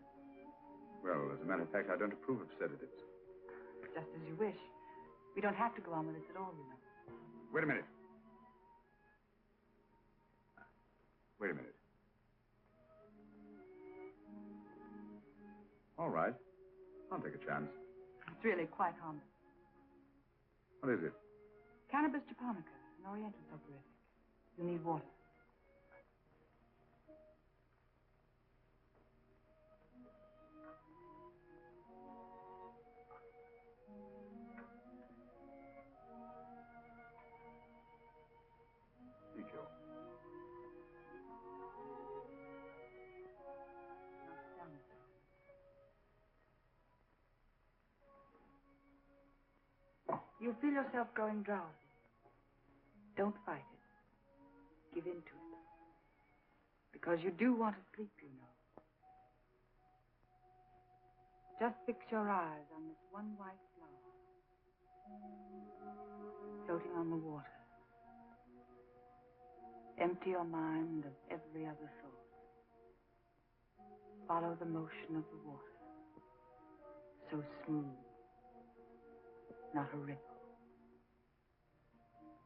Well, as a matter of fact, I don't approve of sedatives. Just as you wish. We don't have to go on with this at all, you know. Wait a minute. Wait a minute. All right. I'll take a chance. It's really quite harmless. What is it? Cannabis japonica, an oriental soporific. You'll need water. Thank you. You'll feel yourself growing drowsy. Don't fight it. Give in to it. Because you do want to sleep, you know. Just fix your eyes on this one white flower. Floating on the water. Empty your mind of every other thought. Follow the motion of the water. So smooth. Not a ripple.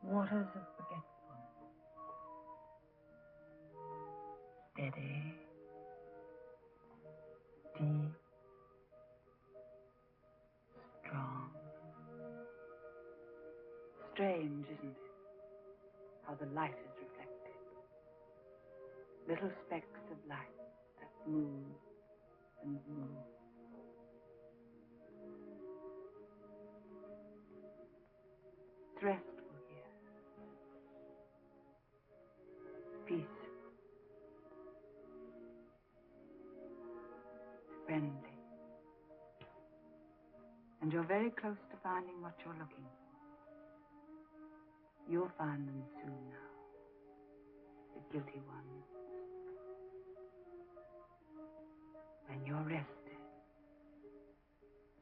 Waters of forgetfulness. Steady. Deep. Strong. Strange, isn't it? How the light is reflected. Little specks of light that move and move. It's restful here. Peace. Friendly. And you're very close to finding what you're looking for. You'll find them soon now. The guilty ones. When you're rested.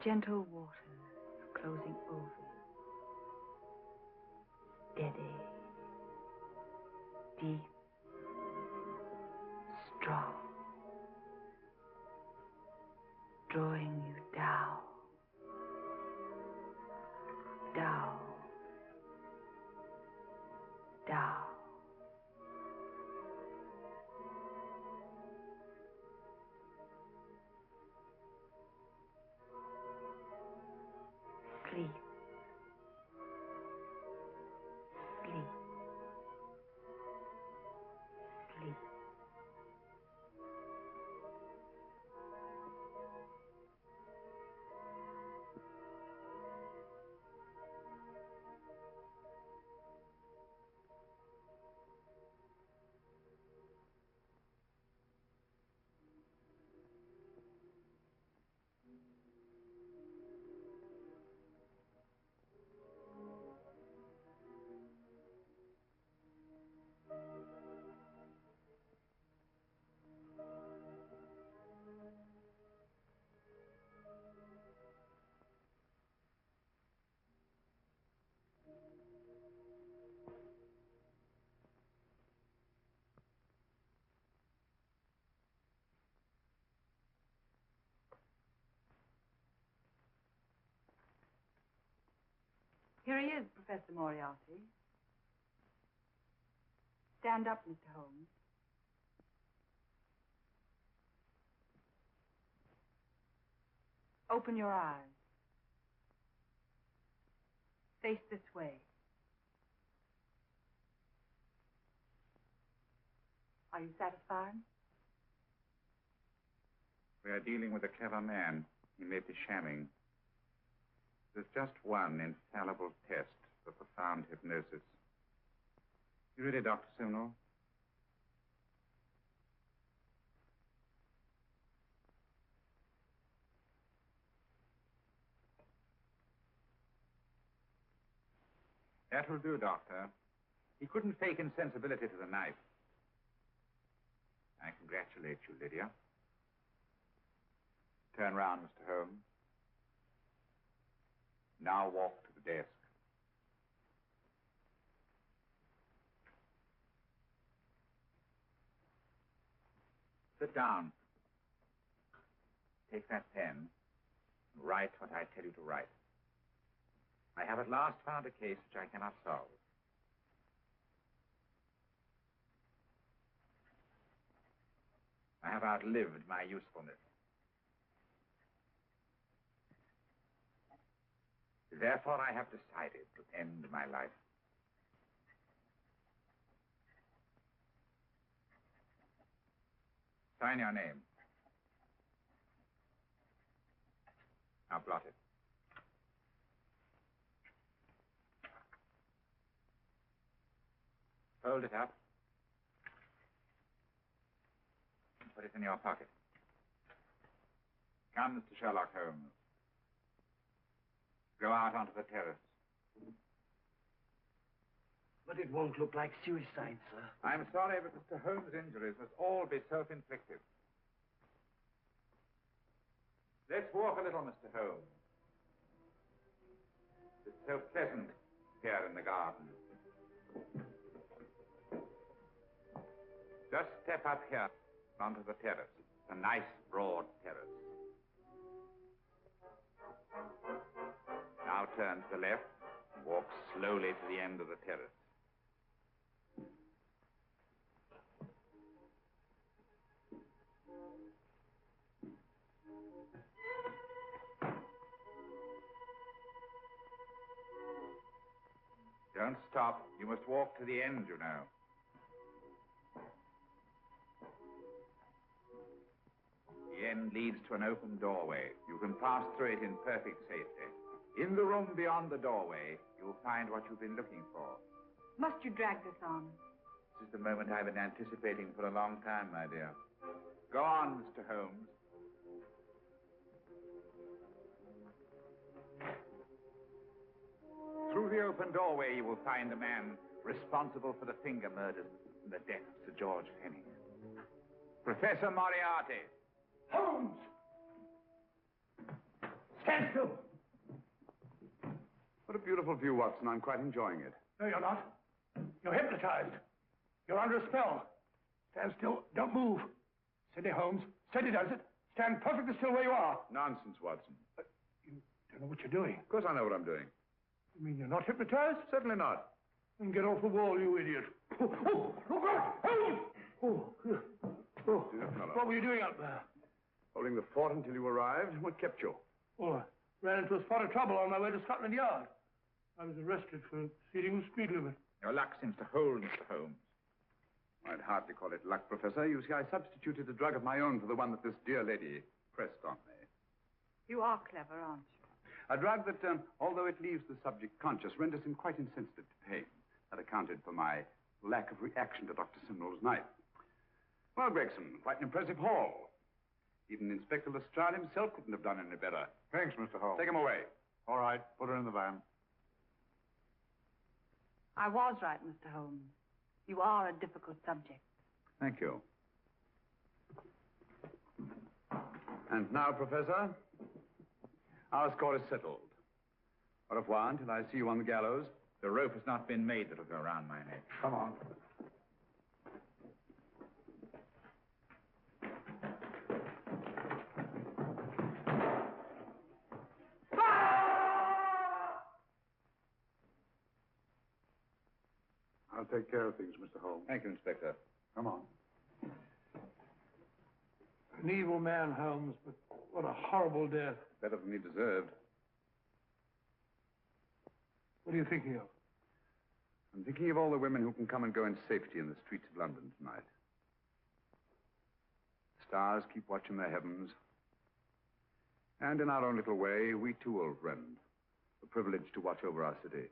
Gentle waters closing over you. Steady, deep, strong, drawing you down, down, down. Sleep. Sleep. Sleep. Here he is, Professor Moriarty. Stand up, Mr. Holmes. Open your eyes. Face this way. Are you satisfied? We are dealing with a clever man. He may be shamming. There's just one infallible test for profound hypnosis. You ready, Dr. Simnel? That will do, Doctor. He couldn't fake insensibility to the knife. I congratulate you, Lydia. Turn round, Mr. Holmes. Now walk to the desk. Sit down. Take that pen and write what I tell you to write. I have at last found a case which I cannot solve. I have outlived my usefulness. Therefore, I have decided to end my life. Sign your name. Now blot it. Fold it up. And put it in your pocket. Come, Mr. Sherlock Holmes. Go out onto the terrace. But it won't look like suicide, sir. I'm sorry, but Mr. Holmes' injuries must all be self-inflicted. Let's walk a little, Mr. Holmes. It's so pleasant here in the garden. Just step up here onto the terrace. A nice, broad terrace. Now turn to the left and walk slowly to the end of the terrace. Don't stop. You must walk to the end, you know. The end leads to an open doorway. You can pass through it in perfect safety. In the room beyond the doorway, you'll find what you've been looking for. Must you drag this on? This is the moment I've been anticipating for a long time, my dear. Go on, Mr. Holmes. Through the open doorway, you will find the man responsible for the finger murders and the death of Sir George Fenning. Professor Moriarty. Holmes! Stand still. What a beautiful view, Watson. I'm quite enjoying it. No, you're not. You're hypnotized. You're under a spell. Stand still. Don't move. Steady, Holmes. Steady does it. Stand perfectly still where you are. Nonsense, Watson. You don't know what you're doing. Of course I know what I'm doing. You mean you're not hypnotized? Certainly not. Then get off the wall, you idiot. Oh, look out! Holmes! Oh, Dear fellow. what were you doing up there? Holding the fort until you arrived. What kept you? Oh, I ran into a spot of trouble on my way to Scotland Yard. I was arrested for exceeding the speed limit. Your luck seems to hold, Mr. Holmes. I'd hardly call it luck, Professor. You see, I substituted a drug of my own for the one that this dear lady pressed on me. You are clever, aren't you? A drug that, although it leaves the subject conscious, renders him quite insensitive to pain. That accounted for my lack of reaction to Dr. Simnel's knife. Well, Gregson, quite an impressive haul. Even Inspector Lestrade himself couldn't have done any better. Thanks, Mr. Holmes. Take him away. All right, put her in the van. I was right, Mr. Holmes. You are a difficult subject. Thank you. And now, Professor, our score is settled. Au revoir until I see you on the gallows. The rope has not been made that'll go around my neck. Come on. I'll take care of things, Mr. Holmes. Thank you, Inspector. Come on. An evil man, Holmes, but what a horrible death. Better than he deserved. What are you thinking of? I'm thinking of all the women who can come and go in safety in the streets of London tonight. Stars keep watch in the heavens. And in our own little way, we too, old friend, are privileged to watch over our city.